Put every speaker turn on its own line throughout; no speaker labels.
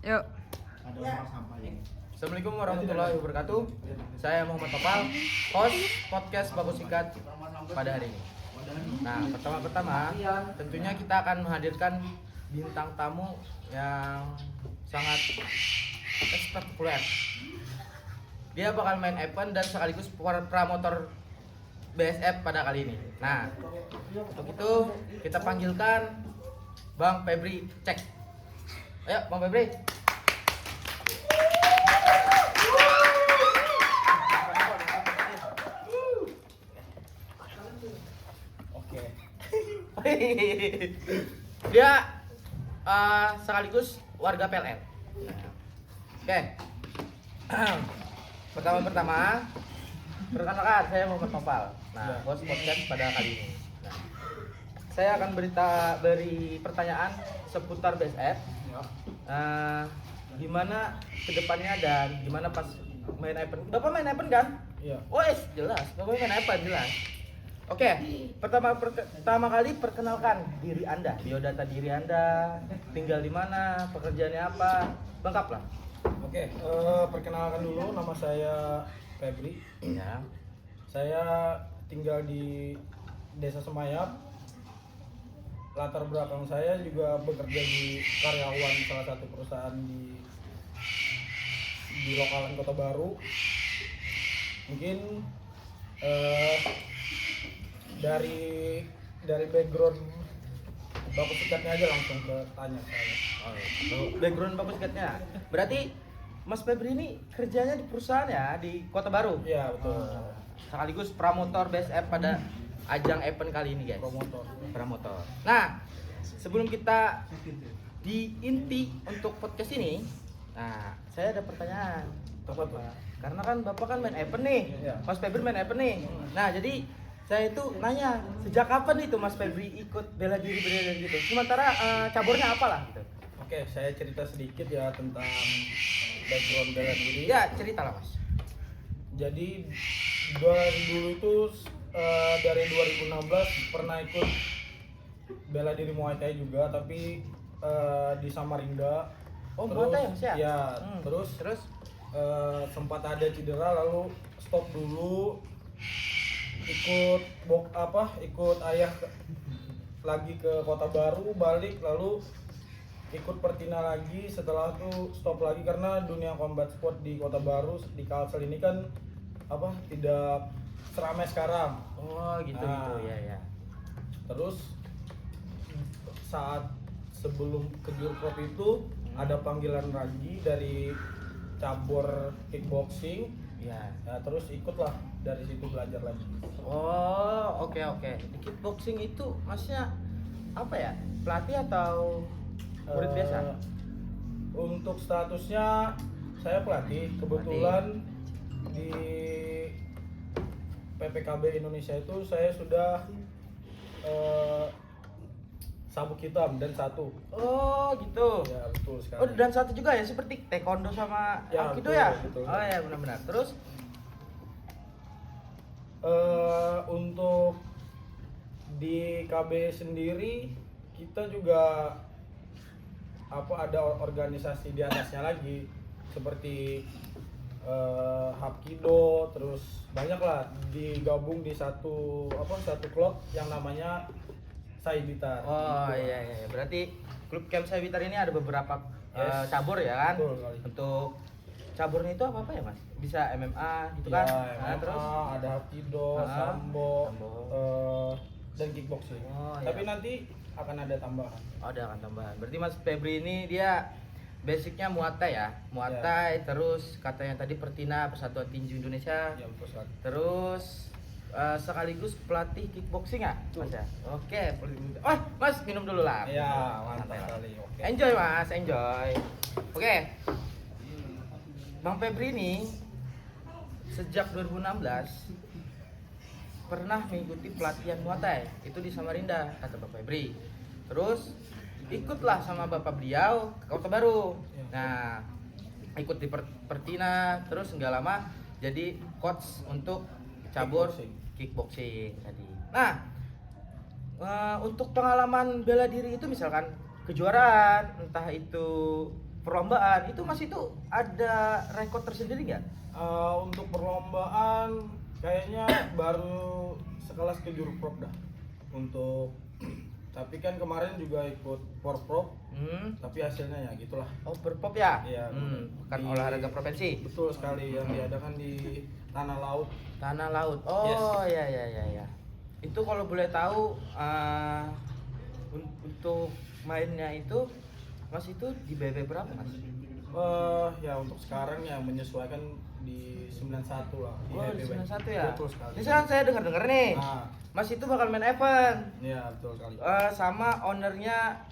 Yuk.
Assalamualaikum warahmatullahi wabarakatuh. Saya Muhammad Topal, host podcast Bagus Sikat pada hari ini. Nah, pertama-tama tentunya kita akan menghadirkan bintang tamu yang sangat spektakuler. Dia bakal main event dan sekaligus promotor BSF pada kali ini. Nah, untuk itu kita panggilkan Bang Febri Cek. Ayo, Bang Febri.
Oke.
Dia sekaligus warga PLN. Oke. Pertama-tama perkenalkan, saya Muhammad Topal. Nah, host podcast pada kali ini. Nah, saya akan beri pertanyaan seputar BSF. Gimana kedepannya dan gimana pas main event? Bapak main event kan?
Iya.
Oh, jelas. Bapak main event jelas. Oke, pertama kali perkenalkan diri Anda, biodata diri Anda, tinggal di mana, pekerjaannya apa, lengkap lah.
Oke, perkenalkan dulu, nama saya Febri.
Ya.
Saya tinggal di Desa Semayap. Latar belakang saya juga bekerja di karyawan salah satu perusahaan di lokalan Kota Baru. Mungkin dari background baku sikatnya aja langsung ke tanya saya.
Background bagus katanya. Berarti Mas Febri ini kerjanya di perusahaan ya, di Kota Baru?
Iya, betul.
Sekaligus promotor BSF pada ajang event kali ini, guys. Promotor. Nah, sebelum kita di inti untuk podcast ini, nah, saya ada pertanyaan.
Apa tuh?
Karena kan Bapak kan main event nih.
Iya.
Mas Febri main event nih. Nah, jadi saya itu nanya, sejak kapan itu Mas Febri ikut bela diri gitu? Sementara caburnya apalah gitu?
Oke, saya cerita sedikit ya tentang background bela diri.
Ya, ceritalah Mas.
Jadi dulu itu dari 2016 pernah ikut bela diri Muay Thai juga, tapi di Samarinda.
Oh, Muay Thai ya, Mas, ya?
Ya, terus sempat ada cedera, lalu stop dulu, ikut ayah lagi ke Kota Baru, balik, lalu ikut Pertina lagi. Setelah itu stop lagi karena dunia combat sport di Kota Baru, di Kalsel ini kan tidak seramai sekarang.
Oh, gitu ya.
Terus saat sebelum ke Jurprop itu ada panggilan lagi dari cabur kickboxing.
Ya.
Nah, terus ikutlah, dari situ belajar lagi.
Oh, oke. Di kickboxing itu Masnya apa ya? Pelatih atau murid biasa?
Untuk statusnya saya pelatih. Kebetulan di PPKB Indonesia itu saya sudah sabuk hitam dan satu.
Oh, gitu.
Ya, betul sekali.
Oh, dan satu juga ya, seperti taekwondo sama
Ya,
aikido
betul,
ya?
betul.
Oh ya, benar-benar. Terus
untuk di KB sendiri kita juga ada organisasi di atasnya lagi, seperti Hapkido, terus banyak lah digabung di satu klub yang namanya Sai Blitar.
oh iya. Berarti klub Camp Sai Blitar ini ada beberapa cabur ya kan?
Betul sekali.
Untuk caburnya itu apa ya, Mas? Bisa MMA gitu
Ya,
kan?
MMA,
Terus
ada Hapkido, sambo, dan kickboxing.
Oh,
Tapi
iya.
nanti akan ada tambahan.
ada akan tambahan. Berarti Mas Febri ini dia basicnya Muay Thai ya? Muay Thai, terus katanya tadi Pertina, Persatuan Tinju Indonesia.
Ya, betul sekali.
Terus sekaligus pelatih kickboxing ya, Mas ya? Oke, oh, Mas minum dulu lah.
Ya, mantap
Santai lah.
sekali. Oke.
Enjoy Mas, enjoy. Oke. Bang Febri ini sejak 2016 pernah mengikuti pelatihan Muay Thai itu di Samarinda, kata Bapak Febri. Terus ikutlah sama bapak beliau ke Kota Baru. Nah, ikut di Pertina, terus nggak lama jadi coach untuk cabur kickboxing tadi. Nah, untuk pengalaman bela diri itu misalkan kejuaraan, entah itu perlombaan itu Mas itu ada rekor tersendiri nggak?
Untuk perlombaan kayaknya baru sekelas kejurprop dah. Untuk tapi kan kemarin juga ikut porprov, tapi hasilnya ya gitulah.
Oh, berpop ya?
Iya.
Bukan olahraga provinsi.
Betul sekali, yang diadakan di Tanah Laut.
Tanah Laut. Oh,
Yes.
ya. Itu kalau boleh tahu untuk mainnya itu Mas itu di BB berapa, Mas?
Ya untuk sekarang ya menyesuaikan di 91 lah.
Oh, di 91 ya?
Betul sekali.
Ini sekarang saya dengar nih.
Nah,
Mas itu bakal main event.
iya betul sekali.
Sama ownernya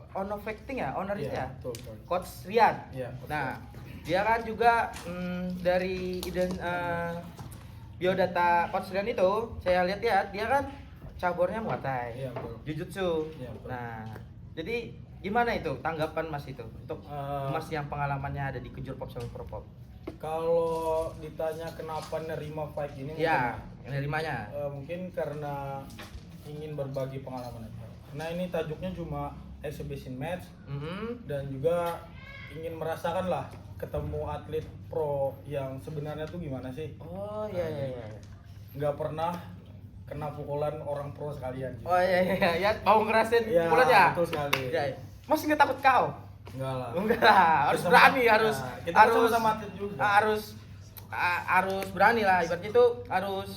Onovecting ya, ownernya
Iya,
ya?
betul sekali.
Coach Rian.
Iya, betul.
Nah, dia kan juga dari biodata Coach Rian itu, saya lihat ya, dia kan cabornya Muay Thai,
Iya, betul.
Jiu-Jitsu.
Iya, betul.
Nah, jadi gimana itu tanggapan Mas itu untuk Mas yang pengalamannya ada di Kejurpop sama Propop?
Kalau ditanya kenapa nerima fight ini,
Ya, nerimanya.
mungkin karena ingin berbagi pengalaman aja. Nah ini tajuknya cuma exhibition match dan juga ingin merasakan lah ketemu atlet pro yang sebenarnya tuh gimana sih?
Oh iya.
Nggak pernah kena pukulan orang pro sekalian. Gitu.
Oh iya, ya mau ngerasain
Iya,
pukulan ya?
betul sekali.
Ya. Mas nggak takut kau?
Enggak lah.
Enggak lah, harus berani, harus
kita
harus
sama atlet juga.
harus berani lah. Ibaratnya itu harus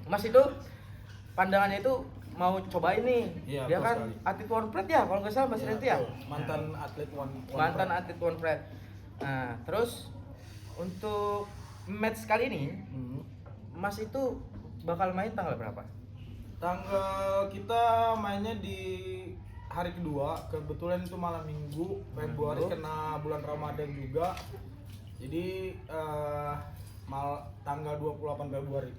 Mas itu pandangannya itu mau cobain nih.
Iya,
Dia
betul
kan
sekali.
atlet One Pride ya, kalau nggak salah Mas
Iya,
Renti ya.
betul. Mantan atlet one
Mantan
Pride.
atlet One Pride. Nah, terus untuk match kali ini, Mas itu bakal main tanggal berapa?
Tanggal kita mainnya di hari kedua, kebetulan itu malam minggu, Februari kena bulan Ramadan juga. Jadi tanggal 28 Februari.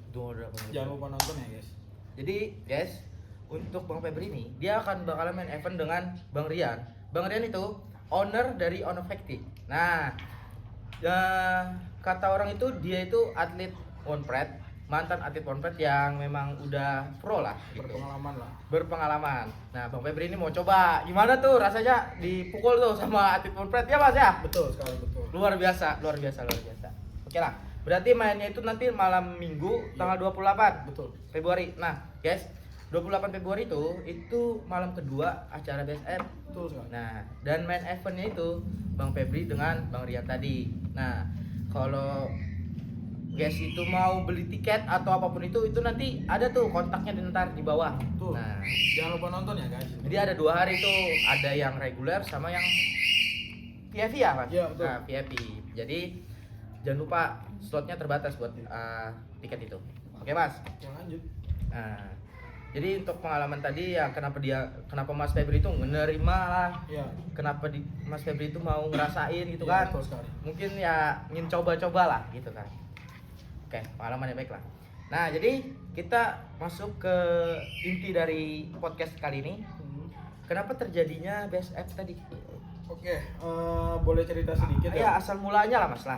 Jangan lupa nonton ya, guys.
Jadi, guys, untuk Bang Febri ini, dia akan bakalan main event dengan Bang Rian. Bang Rian itu owner dari Onovecting. Nah, kata orang itu dia itu atlet One Pride, mantan atlet One Pride yang memang udah pro lah, gitu.
Berpengalaman lah.
Berpengalaman. Nah, Bang Febri ini mau coba gimana tuh rasanya dipukul tuh sama atlet One Pride ya, Mas ya?
Betul sekali, betul.
Luar biasa. Oke lah. Berarti mainnya itu nanti malam Minggu tanggal 28
Betul.
Februari. Nah, guys, 28 Februari itu malam kedua acara BSF.
Betul sekali.
Nah, dan main eventnya itu Bang Febri dengan Bang Rian tadi. Nah, kalau guys itu mau beli tiket atau apapun itu nanti ada tuh kontaknya ntar di bawah.
Betul.
Nah,
Jangan lupa nonton ya, guys.
jadi ada 2 hari tuh, ada yang reguler sama yang VIP ya, Mas?
Iya, betul.
Nah, VIP. Jadi jangan lupa slotnya terbatas buat tiket itu. Oke, Mas.
Yang lanjut.
Nah, jadi untuk pengalaman tadi ya kenapa Mas Febri itu menerima lah,
Iya.
kenapa Mas Febri itu mau ngerasain gitu
Iya,
kan?
betul sekali.
Mungkin ya ingin coba-coba lah gitu kan. Oke, pengalaman yang baik lah. Nah, jadi kita masuk ke inti dari podcast kali ini. Kenapa terjadinya BSF tadi?
Oke, boleh cerita sedikit
Ya,
ya?
asal mulanya lah Mas lah.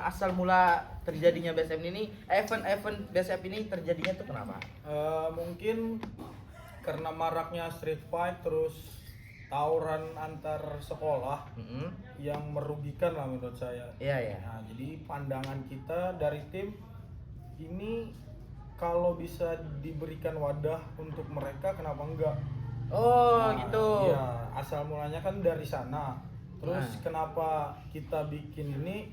Asal mula terjadinya BSF ini, event BSF ini terjadinya tuh kenapa?
Mungkin karena maraknya street fight, terus tawuran antar sekolah yang merugikan lah menurut saya.
Iya.
Nah, jadi pandangan kita dari tim ini kalau bisa diberikan wadah untuk mereka, kenapa enggak?
Oh,
Nah,
gitu.
Iya, asal mulanya kan dari sana. Terus
Nah.
kenapa kita bikin ini?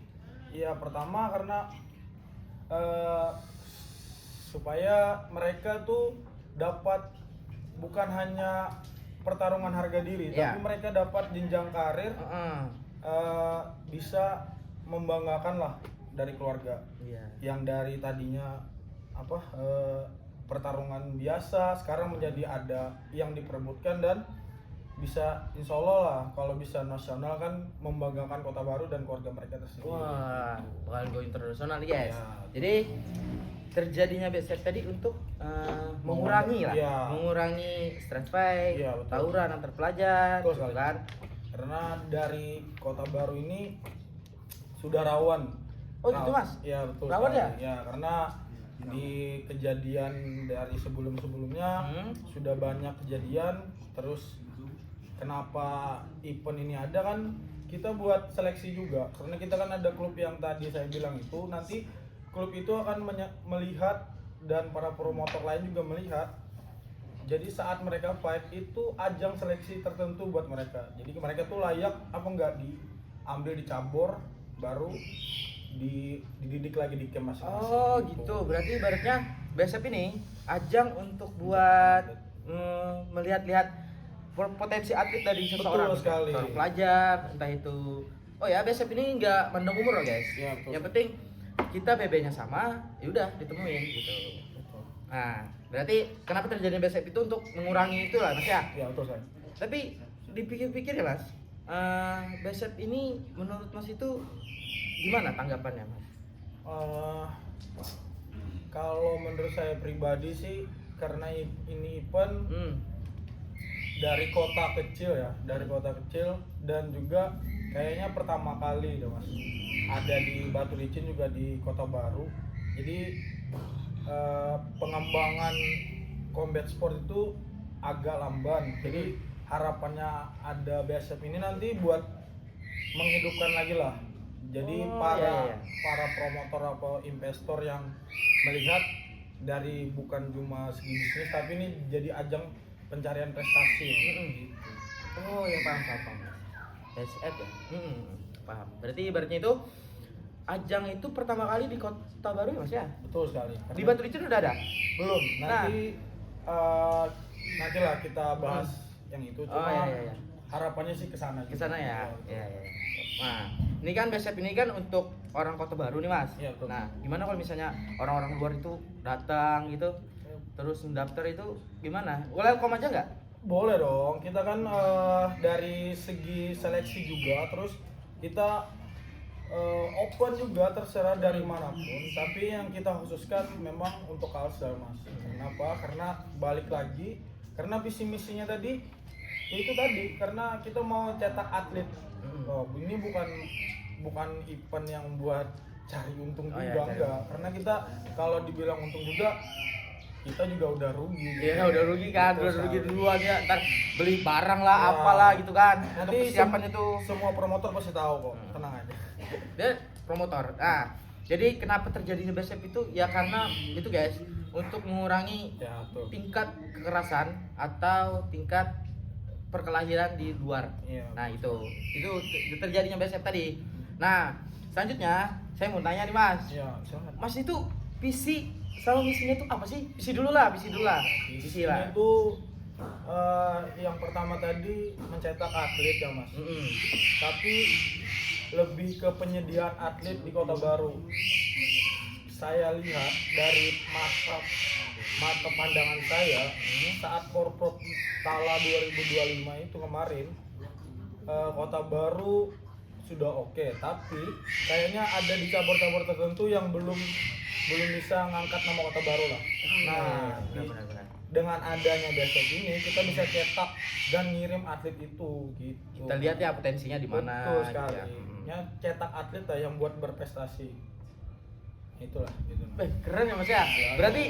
Ya pertama karena supaya mereka tuh dapat bukan hanya pertarungan harga diri,
Iya.
tapi mereka dapat jenjang karir,
Heeh.
bisa membanggakan lah dari keluarga.
Iya.
Yang dari tadinya pertarungan biasa sekarang menjadi ada yang diperebutkan dan bisa insya Allah lah kalau bisa nasional kan membanggakan Kota Baru dan keluarga mereka tersendiri.
Wah, bakal go internasional guys.
Iya.
Jadi terjadinya BSF tadi untuk mengurangi lah,
Iya.
mengurangi street fight,
Iya, betul.
tawuran antar pelajar,
Betul
gitu
sekali.
kan?
Karena dari Kota Baru ini sudah rawan.
Oh, gitu, Mas?
Iya betul.
Rawan
sekali. Ya karena di kejadian dari sebelum-sebelumnya sudah banyak kejadian, terus kenapa event ini ada kan kita buat seleksi juga, karena kita kan ada klub yang tadi saya bilang itu, nanti klub itu akan melihat dan para promotor lain juga melihat. Jadi saat mereka fight itu ajang seleksi tertentu buat mereka. Jadi mereka tuh layak apa enggak diambil dicabor, baru dididik lagi di camp masing-masing.
Oh gitu. Berarti ibaratnya BSF ini ajang untuk buat melihat-lihat potensi atlet dari seseorang.
Betul sekali.
Seorang pelajar, entah itu. Oh ya, BSF ini nggak mandang umur loh guys.
Iya, betul.
Yang penting kita BB-nya sama, ya udah ditemuin gitu.
Betul.
Nah, berarti kenapa terjadi BSF itu untuk mengurangi itu lah mas ya?
Ya betul saya.
Tapi dipikir-pikir ya mas, BSF ini menurut mas itu gimana tanggapannya mas?
Kalau menurut saya pribadi sih, karena ini event dari kota kecil ya, dari kota kecil, dan juga kayaknya pertama kali deh mas, ada di Batu Licin juga di Kota Baru. Jadi pengembangan combat sport itu agak lamban. Jadi harapannya ada BSF ini nanti buat menghidupkan lagi lah. Jadi para promotor atau investor yang melihat dari bukan cuma segi bisnis, tapi ini jadi ajang pencarian prestasi. Gitu.
Oh ya paham. BSF ya? Paham. Berarti ibaratnya itu ajang itu pertama kali di Kota Baru ya mas ya?
Betul sekali.
Di Batu Licin udah ada?
Belum. Nantilah kita bahas yang itu. Cuma
iya.
harapannya sih ke sana.
Ke sana ya. Iya. Nah, ini kan BSF ini kan untuk orang Kota Baru nih mas.
Iya, betul.
Nah, gimana kalau misalnya orang-orang luar itu datang gitu, terus mendaftar itu gimana? Welcome aja nggak?
Boleh dong. Kita kan dari segi seleksi juga, terus kita open juga, terserah dari manapun. Tapi yang kita khususkan memang untuk Kalsel mas. Kenapa? Karena balik lagi, karena visi misinya tadi itu tadi, karena kita mau cetak atlet. Ini bukan event yang buat cari untung juga, enggak. Karena kita kalau dibilang untung juga, kita juga udah rugi.
Iya, udah rugi kan,
Betul
udah rugi
sekali.
duluan ya. Ntar beli barang lah,
Ya.
apalah gitu kan. Untuk
Nanti
persiapan itu.
semua promotor pasti tahu kok, tenang aja.
Dia promotor. Nah, jadi kenapa terjadinya BSF itu? Ya karena itu guys, untuk mengurangi
Ya betul.
tingkat kekerasan atau tingkat perkelahian di luar.
Iya.
Nah, itu terjadinya BSF tadi. Nah, selanjutnya saya mau tanya nih Mas.
Ya, silakan.
Mas itu visi sama misinya itu apa sih? Visi dulu lah. Visi
Ini
lah.
itu yang pertama tadi mencetak atlet ya mas. Tapi lebih ke penyediaan atlet di Kota Baru. Saya lihat dari mata pandangan saya saat Porprov Tala 2025 itu kemarin, Kota Baru sudah oke, tapi kayaknya ada di cabur-cabur tertentu yang belum bisa ngangkat nama Kota Baru lah. Nah,
benar.
dengan adanya BSF ini kita bisa cetak dan ngirim atlet itu gitu.
Kita lihat ya potensinya di mana.
Betul sekali.
gitu ya.
Ya, cetak atlet lah yang buat berprestasi. Itulah gitu.
Keren ya Mas ya. Berarti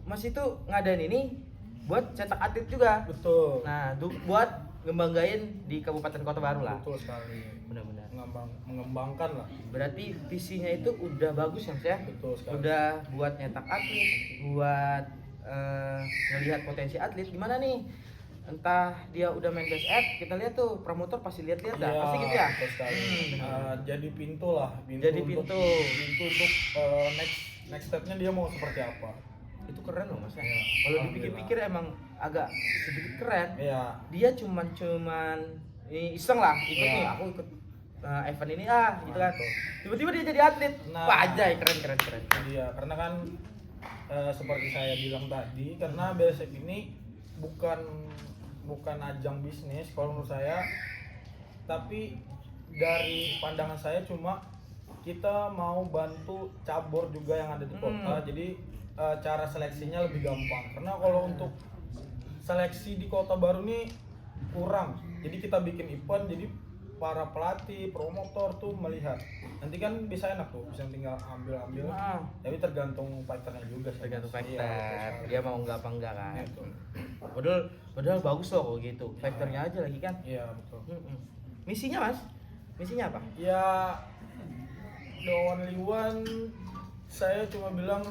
Mas itu ngadain ini buat cetak atlet juga.
Betul.
Nah, buat ngebanggain di Kabupaten Kota Baru lah.
Betul sekali.
Benar-benar.
Mengembangkan lah.
Berarti visinya itu udah bagus ya Mas ya.
Betul sekali.
Udah buat nyetak atlet, buat ngelihat potensi atlet gimana nih. Entah dia udah main BSF, kita lihat tuh promotor pasti lihat-lihat dah. Pasti gitu ya.
Betul sekali. Jadi pintu lah,
Jadi
pintu untuk next stepnya dia mau seperti apa.
Itu keren loh Mas ya.
Ya,
Kalau dipikir-pikir emang agak sedikit keren.
Iya.
Dia cuman ini iseng lah ikut
Ya.
nih, aku ikut event ini gitu kan.
Betul.
Tiba-tiba dia jadi atlet.
Nah.
Wah anjay, keren.
Iya, karena kan seperti saya bilang tadi, karena BSF ini bukan ajang bisnis kalau menurut saya, tapi dari pandangan saya cuma kita mau bantu cabur juga yang ada di kota. Jadi cara seleksinya lebih gampang. Karena kalau untuk seleksi di Kota Baru ini kurang. Jadi kita bikin event, jadi para pelatih, promotor tuh melihat. Nanti kan bisa enak tuh, bisa tinggal ambil. Tapi tergantung fighternya juga sih.
Tergantung
Mas.
fighter,
Iya,
dia mau nggak apa enggak kan.
Betul.
Padahal bagus loh kalau gitu, fighternya aja lagi kan.
Iya, betul.
Misinya mas? Misinya apa?
Ya, the only one, saya cuma bilang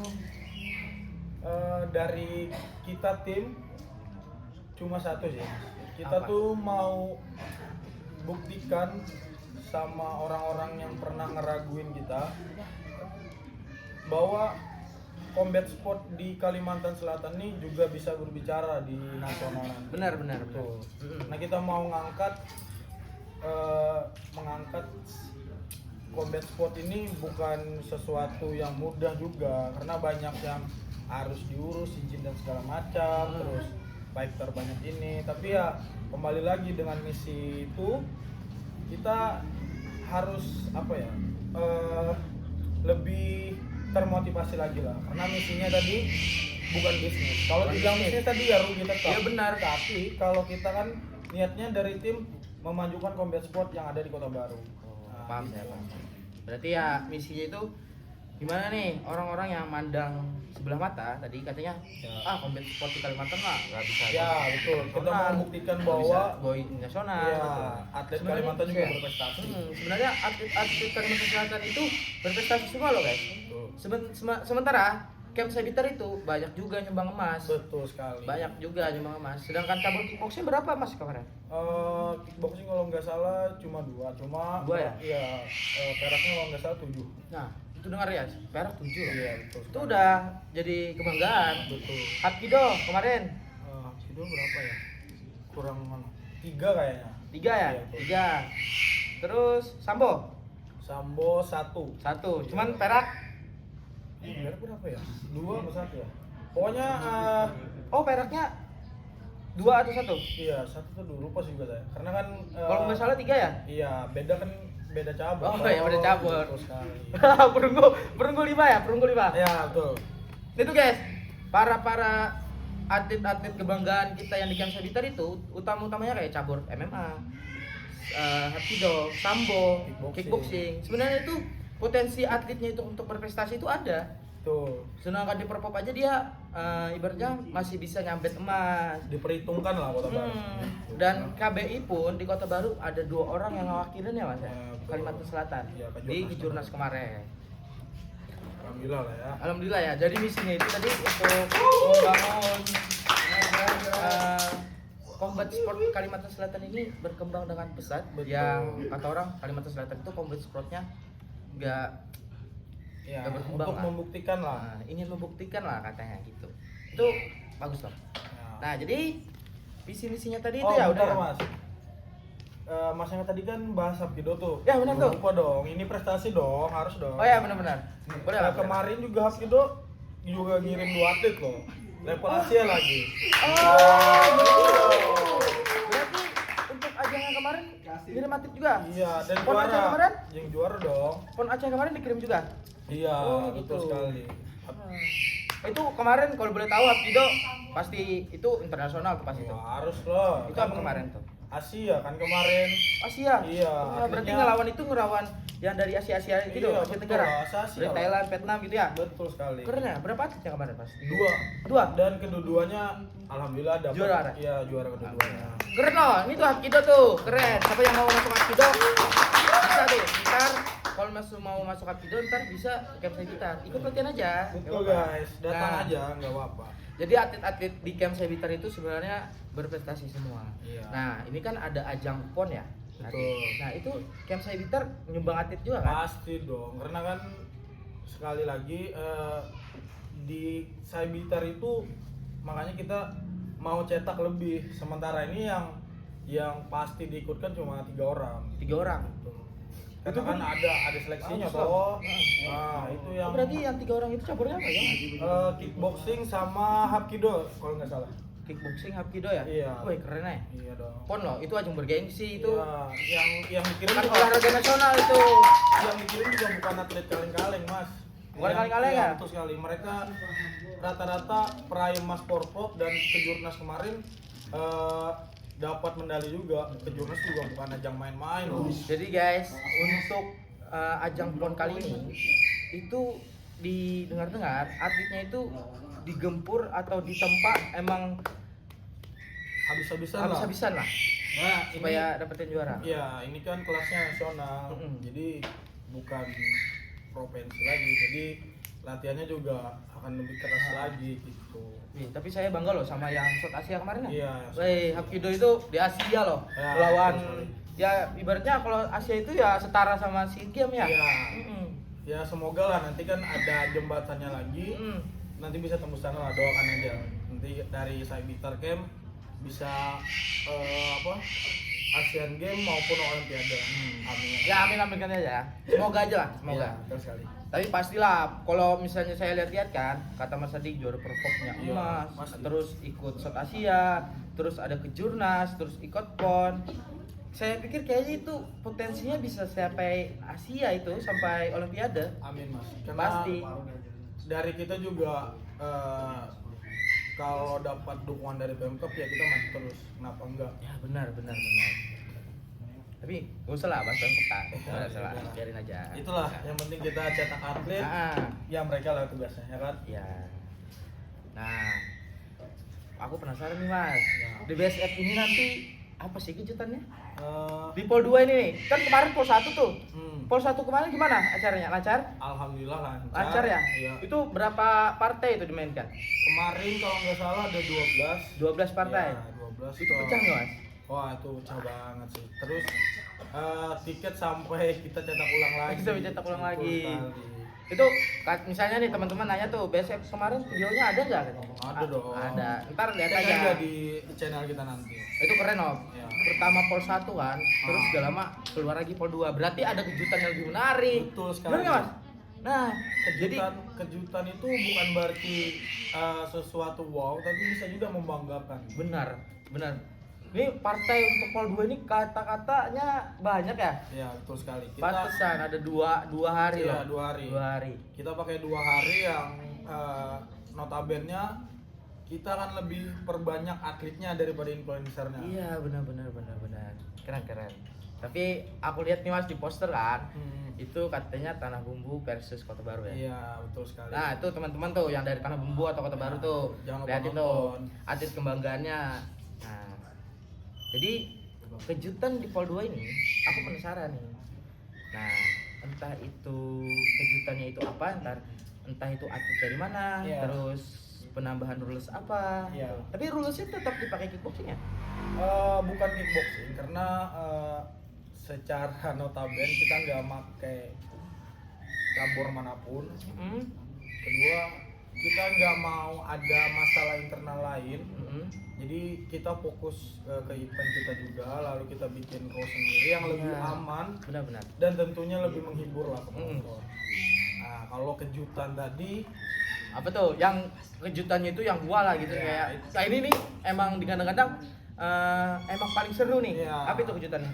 dari kita tim cuma satu sih. Kita
Apa?
tuh mau buktikan sama orang-orang yang pernah ngeraguin kita bahwa combat sport di Kalimantan Selatan ini juga bisa berbicara di nasional nanti.
Benar.
Betul. Nah, kita mau mengangkat combat sport ini bukan sesuatu yang mudah juga, karena banyak yang harus diurus, izin dan segala macam, terus fighter banyak ini. Tapi ya kembali lagi dengan misi itu, kita harus lebih termotivasi lagi lah, karena misinya tadi bukan bisnis. Kalau dibilang bisnis tadi ya rugi tetap.
Iya benar.
Tapi kalau kita kan niatnya dari tim memajukan combat sport yang ada di Kota Baru.
Paham saya paham. Berarti ya misinya itu gimana nih orang-orang yang mandang sebelah mata tadi katanya combat sport di Kalimantan mah nggak bisa.
Ya betul. Kita
nasional,
mau membuktikan
nggak
bahwa
bisa go nasional.
ya,
Betul.
atlet
Sebenarnya-
Kalimantan juga
iya.
berprestasi.
Sebenarnya atlet Kalimantan Selatan itu berprestasi semua loh guys.
Betul.
Sementara Camp Sabitar itu banyak juga nyumbang emas.
Betul sekali.
Banyak juga nyumbang emas. Sedangkan cabur kickboxing berapa mas kemarin?
Kickboxing kalau nggak salah cuma dua ya? Iya, peraknya kalau nggak salah 7.
Nah, itu dengar ya, perak 7 loh.
Iya, betul.
Itu udah jadi kebanggaan.
Betul.
Hapkido kemarin
Kido berapa ya? Kurang mana? 3 kayaknya.
3 ya?
Iya, betul.
3. Terus Sambo
Sambo 1.
1. Cuman perak.
Perak berapa ya? 2 atau 1 ya? Pokoknya
Oh, peraknya 2 atau 1?
iya, 1 tuh dulu lupa sih juga saya. Karena kan
Kalau nggak salah 3 ya?
iya, beda cabur.
Oh, iya, beda cabur.
Betul sekali.
perunggu 5 ya? Perunggu 5.
Ya, betul.
Itu guys, para atlet-atlet kebanggaan kita yang di Camp Sabitar itu utamanya kayak cabur MMA, Hapkido, Sambo, kickboxing. Sebenarnya itu potensi atletnya itu untuk berprestasi itu ada.
Tuh,
Sedangkan di Perpop aja dia ibaratnya masih bisa nyambet emas.
diperhitungkan lah Kota Baru.
Dan KBI pun di Kota Baru ada 2 orang yang ngawakilin ya mas ya?
Betul.
Kalimantan Selatan
Iya, ke
di
Jurnas
Kejurnas kemarin.
Alhamdulillah lah ya.
Alhamdulillah ya. Jadi misinya itu tadi untuk membangun combat sport Kalimantan Selatan ini berkembang dengan pesat.
Betul.
Yang kata orang Kalimantan Selatan itu combat sportnya nggak
Ya,
berkembang
untuk
lah.
membuktikan lah.
ingin membuktikan lah katanya gitu. Itu bagus loh.
Ya.
Nah jadi visi misinya tadi
Oh,
itu ya
bentar,
udah.
Mas. Mas yang tadi kan bahas Hapkido tuh.
Ya, benar tuh.
Lupa dong, ini prestasi dong, harus dong.
Oh ya benar-benar. Boleh lah. boleh lah.
Kemarin juga Hapkido juga ngirim 2 atlet loh. Level Asia lagi.
Oh, gitu. Berarti untuk ajang yang kemarin kirim atlet juga.
Iya, dan
Pon Aceh
juara.
kemarin?
Yang juara dong.
Pon Aceh kemarin dikirim juga.
Iya,
Oh,
betul
gitu.
sekali.
Itu kemarin kalau boleh tahu Hapkido pasti itu internasional tuh pasti itu.
Wah, harus loh.
Itu apa kemarin tuh?
Asia kan kemarin.
Asia.
Iya,
Oh, berarti
akhirnya-
ngelawan yang dari Asia gitu,
Iya,
Asia
betul,
Tenggara.
Asia
Dari
lah.
Thailand, Vietnam gitu ya.
Betul sekali.
Keren ya. Berapa atlet yang kemarin pas?
2.
2.
Dan kedua-duanya alhamdulillah dapat.
Juara.
Iya, juara kedua-duanya.
Keren loh, ini tuh Hapkido tuh, keren. Siapa yang mau masuk Hapkido? Bisa deh, ntar kalau mau masuk Hapkido ntar bisa ke Camp Sabitar. Ikut latihan aja.
Betul
Nggak apa-apa.
guys, datang
Nah,
aja nggak apa-apa.
Jadi atlet-atlet di Camp Sabitar itu sebenarnya berprestasi semua.
Iya.
Nah, ini kan ada ajang PON ya.
Betul.
Nah, itu Camp Sabitar nyumbang atlet juga kan?
Pasti dong, karena kan sekali lagi di Sabitar itu makanya kita mau cetak lebih. Sementara ini yang pasti diikutkan cuma 3 orang.
3 orang.
Karena
Itu
kan
pun-
ada seleksinya
Bagus
toh.
loh.
Nah, itu yang
Oh, berarti yang 3 orang itu caburnya apa ya?
kickboxing sama Hapkido kalau nggak salah.
Kickboxing Hapkido ya?
Iya.
Wih, keren ya.
Iya dong.
PON loh, itu ajang bergengsi itu.
Iya, yang dikirim
Kan
juga,
olahraga nasional itu.
yang dikirim juga bukan atlet kaleng-kaleng mas.
Bukan kaleng-kaleng
Iya,
ya?
betul sekali. Mereka rata-rata peraih emas Porprov dan kejurnas kemarin dapat medali juga. Kejurnas juga bukan ajang main-main loh.
Jadi guys, untuk ajang PON kali ini itu didengar-dengar atletnya itu digempur atau ditempa emang
Habis-habisan lah.
habis-habisan lah
Nah,
supaya dapetin juara.
ya ini kan kelasnya nasional, jadi bukan provinsi lagi, jadi latihannya juga akan lebih keras lagi gitu.
Tapi saya bangga loh sama yang Shot Asia kemarin ya.
Iya.
Wih, Hapkido itu di Asia loh.
Ya,
Lawan
betul sekali.
ya ibaratnya kalau Asia itu ya setara sama SEA Games ya.
Iya.
Mm-mm.
Ya semoga lah nanti kan ada jembatannya lagi,
Mm.
nanti bisa tembus sana lah, doakan aja. Nanti dari Saibiktar Camp bisa Asian Games maupun Olimpiade. Amin.
Ya amin kan aja. Semoga aja lah, semoga.
Iya, betul sekali.
Tapi pastilah kalau misalnya saya lihat-lihat kan kata Mas Adi juara perpopnya
Iya,
emas,
pasti.
terus ikut Shot Asia, terus ada kejurnas, terus ikut PON. Saya pikir kayaknya itu potensinya bisa sampai Asia itu sampai Olimpiade.
Amin Mas.
Pasti.
Dari kita juga kalau dapat dukungan dari Pemkab ya kita maju terus. Kenapa enggak?
Ya benar. Tapi gak usah lah bahas kita. Gak usah lah, biarin aja.
Itulah yang penting kita cetak atlet.
Ah,
Ya mereka lah tugasnya ya kan.
ya. Nah, aku penasaran nih Mas.
Ya.
Di BSF ini nanti apa sih kejutannya?
Eh,
Di POL 2 ini nih, kan kemarin POL 1 tuh.
hmm,
POL 1 kemarin gimana acaranya? Lancar?
Alhamdulillah lancar.
Lancar ya?
Iya.
Itu berapa partai itu dimainkan?
Kemarin kalau nggak salah ada 12.
12 partai.
Ya, 12.
Itu pecah nggak Mas?
Wah itu pecah banget sih. Terus tiket sampai kita cetak ulang lagi.
Kita cetak ulang
Betul
lagi.
sekali.
Itu misalnya nih teman-teman nanya tuh, BSF kemarin videonya ada nggak?
Ada dong.
Ada. Ntar lihat
Cek
aja.
aja di channel kita nanti.
Itu keren Om.
Ya.
Pertama POL 1 kan, terus gak lama keluar lagi POL 2. Berarti ada kejutan yang lebih menarik.
Betul sekali.
Benar nggak Mas? Nah, jadi
Kejutan itu bukan berarti sesuatu wow, tapi bisa juga membanggakan.
benar. Ini partai untuk POL 2 ini kata-katanya banyak ya?
Ya betul sekali.
Pantesan ada dua hari
Iya,
loh.
2 hari.
2 hari.
Kita pakai 2 hari yang notabene kita akan lebih perbanyak atletnya daripada influencernya.
Iya, benar. Keren. Tapi aku lihat nih Mas di poster kan, itu katanya Tanah Bumbu versus Kota Baru ya.
Iya, betul sekali.
Nah, itu teman-teman tuh yang dari Tanah Bumbu atau Kota Baru tuh.
Jangan lupa
Lihatin tuh
nonton.
atlet kebanggaannya. Nah, jadi kejutan di POL 2 ini aku penasaran nih. Nah, entah itu kejutannya itu apa, entah itu atlet dari mana,
Iya.
terus penambahan rules apa.
Iya.
Tapi rulesnya tetap dipakai kickboxing ya?
Bukan kickboxing karena secara notabene kita nggak pakai cabur manapun. Kedua, kita nggak mau ada masalah internal lain. Jadi kita fokus ke event kita juga, lalu kita bikin kau sendiri yang lebih
Iya.
aman
Benar.
dan tentunya lebih menghibur lah penonton. Nah, kalau kejutan tadi
Apa tuh? Yang kejutannya itu yang gua lah gitu
Iya.
kayak. Nah, ini nih emang digadang-gadang emang paling seru nih.
Iya.
Apa itu kejutannya?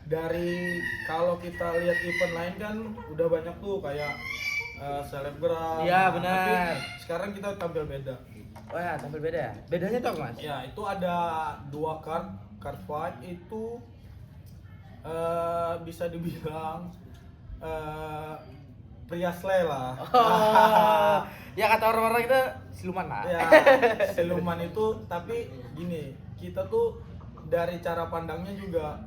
dari kalau kita lihat event lain kan udah banyak tuh kayak selebgram.
Iya,
Nah,
benar.
tapi sekarang kita tampil beda.
Oh ya, tampil beda ya. Bedanya tuh apa, Mas?
Ya, itu ada 2 card fight itu bisa dibilang pria slay lah.
Oh, ya kata orang-orang itu siluman lah.
Ya, siluman itu tapi gini, kita tuh dari cara pandangnya juga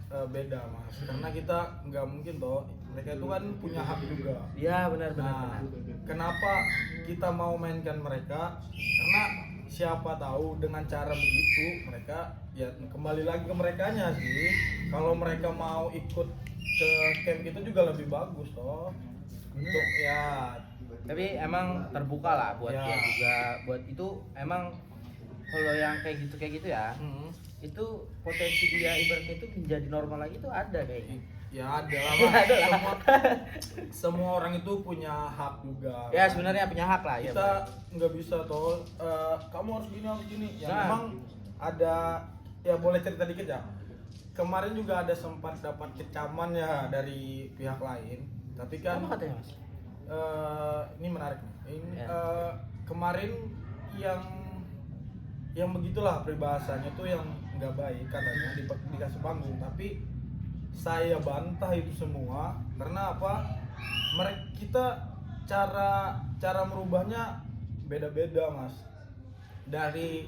beda Mas, karena kita nggak mungkin toh, mereka itu kan punya hak juga.
Iya, benar.
Nah, kenapa kita mau mainkan mereka? Karena siapa tahu dengan cara begitu mereka ya kembali lagi ke merekanya sih. Kalau mereka mau ikut ke camp itu juga lebih bagus toh. Untuk ya
Tapi emang terbuka lah buat
Ya.
dia juga, buat itu emang kalau yang kayak gitu ya, itu potensi dia ibaratnya itu menjadi normal lagi itu ada kayaknya.
ya ada lah
Ya,
Mas.
ada lah.
Semua orang itu punya hak juga.
Ya sebenarnya punya hak lah ya.
Kita nggak bisa toh kamu harus gini ya
Nah.
memang ada ya, boleh cerita dikit ya. Kemarin juga ada sempat dapat kecaman ya dari pihak lain, tapi kan
Apa katanya, Mas?
ini menarik nih. Ini
Ya.
kemarin yang begitulah peribahasanya tuh yang nggak baik katanya dikasih panggung, tapi saya bantah itu semua karena apa? Kita cara merubahnya beda-beda mas. Dari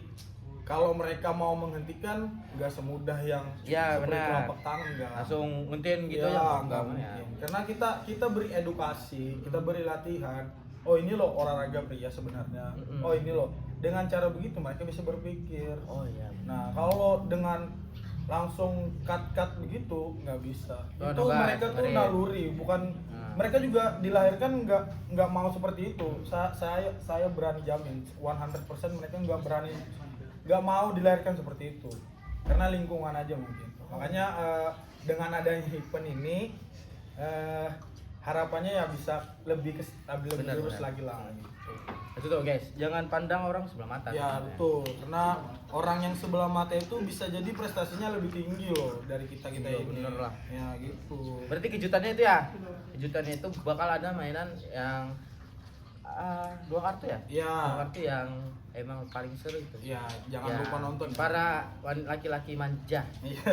kalau mereka mau menghentikan nggak semudah yang
Ya
seperti
benar.
telapak tangan nggak.
Langsung nguntin gitu
Ya,
ya.
nggak mungkin. Karena kita beri edukasi, kita beri latihan. Oh ini loh olahraga pria sebenarnya.
Mm-mm.
Oh ini loh. Dengan cara begitu mereka bisa berpikir.
Oh iya.
Nah kalau dengan langsung cut begitu nggak bisa.
Oh,
Itu
enggak,
mereka tuh
dengerin.
naluri, bukan mereka juga dilahirkan nggak mau seperti itu. Saya berani jamin 100% mereka nggak mau dilahirkan seperti itu karena lingkungan aja mungkin. Makanya dengan adanya event ini harapannya ya bisa lebih
Benar,
lurus
benar.
lagi lah gitu.
Itu tuh guys, jangan pandang orang sebelah mata.
Ya
sebenarnya.
betul, karena orang yang sebelah mata itu bisa jadi prestasinya lebih tinggi loh dari kita
Iya,
ini.
bener lah.
Ya gitu.
Berarti kejutannya itu ya, kejutannya itu bakal ada mainan yang 2 kartu ya?
Ya.
2 kartu yang emang paling seru itu.
Ya jangan
Ya,
lupa nonton.
para laki-laki manja.
Iya,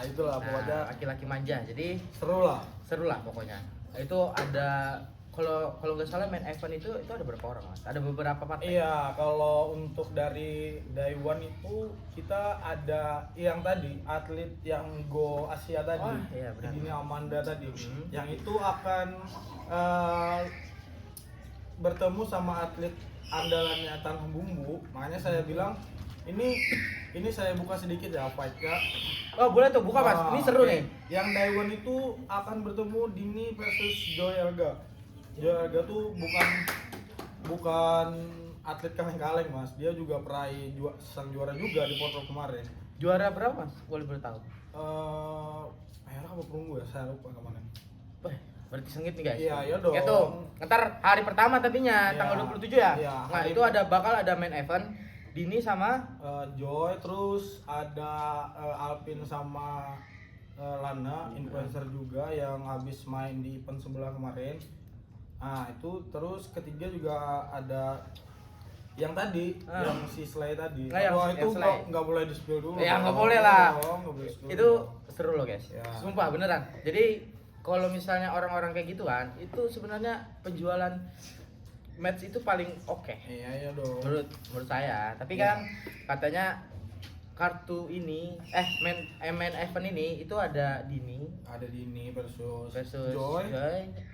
itulah pokoknya
Nah, laki-laki manja. Jadi
seru lah.
seru lah pokoknya. Itu ada kalau nggak salah main event itu ada berapa orang mas? Ada beberapa partai.
Iya, kalau untuk dari Day One itu kita ada yang tadi atlet yang Go Asia tadi,
Oh, iya, benar.
ini Amanda tadi,
Hmm.
yang itu akan bertemu sama atlet andalannya Tanah Bumbu. Makanya saya bilang ini saya buka sedikit ya fight ya.
Oh boleh tuh buka mas. Ini seru nih.
Yang Day One itu akan bertemu Dini versus Joy Elga. Joy Elga tuh bukan atlet kaleng-kaleng mas, dia juga peraih sang juara juga di Porto kemarin.
Juara berapa mas? Boleh bertahu?
Merah apa perunggu ya, saya lupa kemarin.
Wah, berarti sengit nih guys.
Iya, iya dong.
Ya tuh, ntar hari pertama tapinya
Iya.
tanggal 27 ya.
Iya,
Nah,
hari-
itu bakal ada main event Dini sama
Joy, terus ada Alvin sama Lana, influencer juga yang habis main di event sebelah kemarin. Nah itu terus ketiga juga ada yang tadi, yang si Slay tadi.
Nah, yang
Wah itu
Slay.
nggak boleh di spill dulu.
Ya nggak boleh lah.
Nggak boleh di-spill
Itu
dulu.
seru loh guys.
Ya.
Sumpah beneran. Jadi kalau misalnya orang-orang kayak gitu kan, itu sebenarnya penjualan match itu paling oke.
Iya dong.
Menurut saya. Tapi
Ya.
kan katanya kartu ini main event ini itu ada Dini
Ada Dini versus
versus Joy,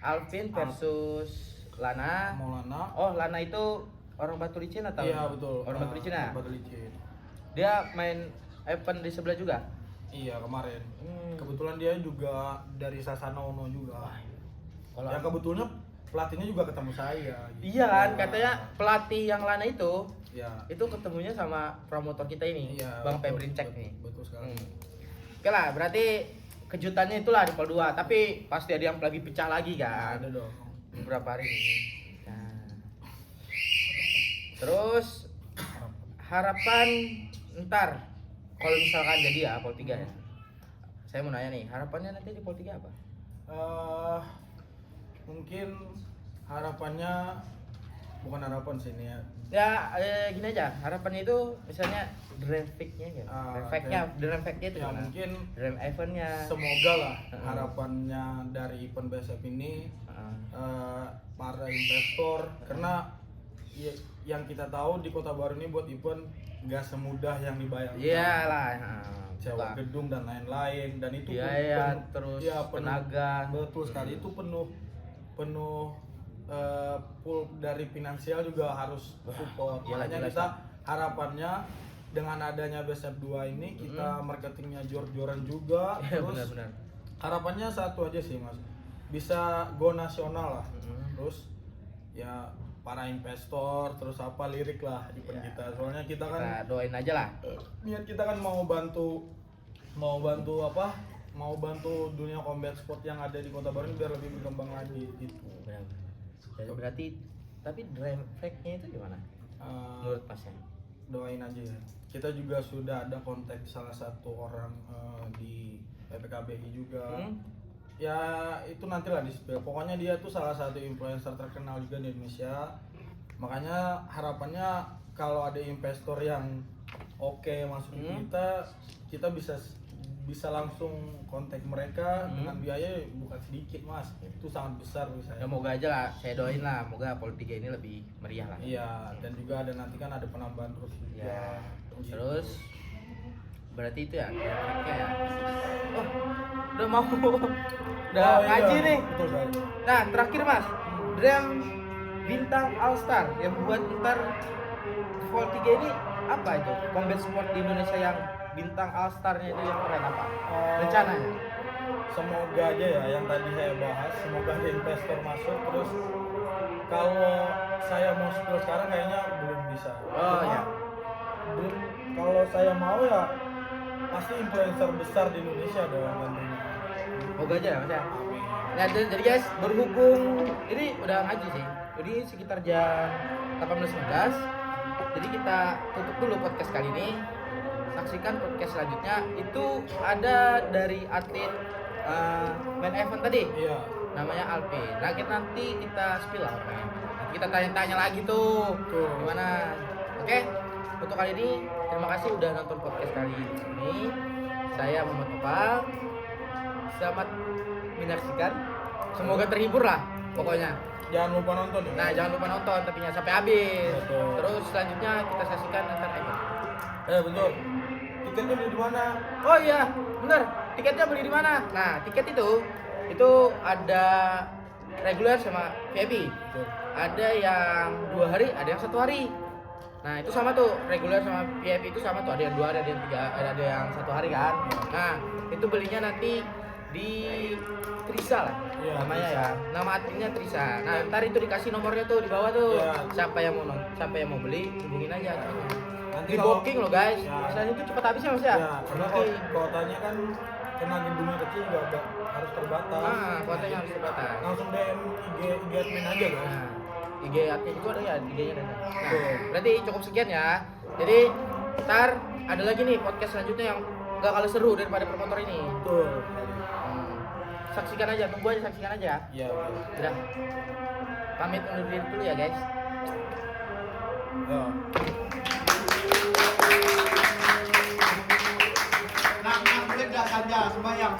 Alvin versus Lana.
Maulana.
Oh, Lana itu orang Batu Licin atau?
Iya betul.
Orang Batu Licin ya?
Batu Licin.
Dia main event di sebelah juga.
Iya kemarin.
Hmm.
Kebetulan dia juga dari Sasana Ono juga.
Kalau
Ya kebetulan pelatihnya juga ketemu saya. Gitu.
iya kan,
Ya.
katanya pelatih yang Lana itu
Ya.
ketemunya sama promotor kita ini,
Iya,
Bang
betul,
Febrincek
betul,
nih.
Betul sekali.
Oke lah, berarti kejutannya itulah di Pol 2, tapi pasti ada yang lagi pecah lagi kan.
Ada dong.
Beberapa hari ini. Nah. Terus harapan ntar kalau misalkan jadi ya Pol 3 ya. Saya mau nanya nih, harapannya nanti di Pol 3 apa?
Mungkin harapannya bukan harapan sih ini ya.
Ya gini aja, harapannya itu misalnya draft pick-nya gitu. Draft pick-nya itu
Ya
gimana?
mungkin
Draft event-nya.
semoga lah
Heeh.
harapannya dari event BSF ini
Heeh.
para investor karena yang kita tahu di Kota Baru ini buat event nggak semudah yang dibayangkan.
Iyalah.
Sewa gedung dan lain-lain dan itu
Biaya, terus tenaga.
betul sekali itu penuh pool dari finansial juga harus support.
iyalah,
Makanya
jelas
kita
lah.
harapannya dengan adanya BSF 2 ini kita marketingnya jor-joran juga.
Iya,
Terus
benar-benar.
harapannya satu aja sih mas, bisa go nasional lah.
Mm-mm.
Terus ya para investor terus apa lirik lah event
Iya.
kita. Soalnya kita kan
Kita doain aja lah.
niat kita kan mau bantu dunia combat sport yang ada di Kota Baru ini biar lebih berkembang lagi gitu.
Benar. Jadi berarti tapi draft pick-nya itu gimana? Menurut pasnya?
Doain aja ya. Kita juga sudah ada kontak salah satu orang di PPKBI juga. Ya itu nantilah di spill. Pokoknya dia tuh salah satu influencer terkenal juga di Indonesia. Makanya harapannya kalau ada investor yang oke masuk ke kita bisa langsung kontak mereka dengan biaya bukan sedikit mas, itu sangat besar bagi saya.
Ya moga aja lah, saya doain lah, moga Politika ini lebih meriah lah.
Iya, dan juga ada nanti kan ada penambahan terus juga.
Ya.
Gitu.
Terus berarti itu ya triknya ya. Oh, udah mau udah
Oh,
ngaji
iya.
nih.
Betul sekali.
Nah, terakhir Mas, Dream Bintang All Star yang buat ntar Vol 3 ini apa itu? Combat sport di Indonesia yang bintang All Star-nya itu yang keren apa? Rencananya?
Semoga aja ya yang tadi saya bahas, semoga ada investor masuk. Terus kalau saya mau spill sekarang kayaknya belum bisa.
Oh ya.
Kalau saya mau ya pasti influencer besar di Indonesia dong tentunya.
Moga aja ya Mas ya.
Amin.
Nah, jadi guys, berhubung ini udah ngaji sih. Jadi sekitar jam 18.19. Jadi kita tutup dulu podcast kali ini. Saksikan podcast selanjutnya. Itu ada dari atlet main event tadi.
Iya.
Namanya Alvin. Nah, nanti kita spill lah pokoknya. Nanti kita tanya-tanya lagi tuh.
Tuh.
Gimana? Oke. Untuk kali ini terima kasih udah nonton podcast kali ini. Saya Muhammad Topal. Selamat menyaksikan. Semoga terhibur lah pokoknya.
Jangan lupa nonton ya.
Nah, jangan lupa nonton tapi sampai habis.
Betul.
Terus selanjutnya kita saksikan antar event.
Betul. Tiketnya beli di mana?
Oh iya, bener. Tiketnya beli di mana? Nah, tiket itu ada reguler sama VIP.
Betul.
Ada yang 2 hari, ada yang 1 hari. Nah, itu sama tuh, reguler sama VIP itu sama tuh, ada yang 2 hari, ada yang 3, ada yang 1 hari kan. Nah, itu belinya nanti di Trisa lah.
Iya,
namanya
Trisa.
ya. Nama adminnya Trisa. Nah, ntar itu dikasih nomornya tuh di bawah tuh.
Iya.
Siapa yang mau beli, hubungin aja adminnya.
Nanti
Di
kalau-
booking loh guys.
Ya.
Masalahnya itu cepat habis ya Mas ya.
Ya, karena
Booking.
kuotanya kan karena gedungnya kecil juga harus terbatas.
Ah, kuotanya harus terbatas.
Langsung DM IG admin aja kan.
Nah, IG admin itu ada ya, IG-nya ada. Nah,
Betul.
berarti cukup sekian ya. Jadi ntar ada lagi nih podcast selanjutnya yang gak kalah seru daripada promotor ini.
Betul.
Saksikan aja, tunggu aja, saksikan aja.
Iya, oke.
Udah. Pamit undur diri dulu ya guys.
Ya.
Nah, boleh nggak saja sembahyang.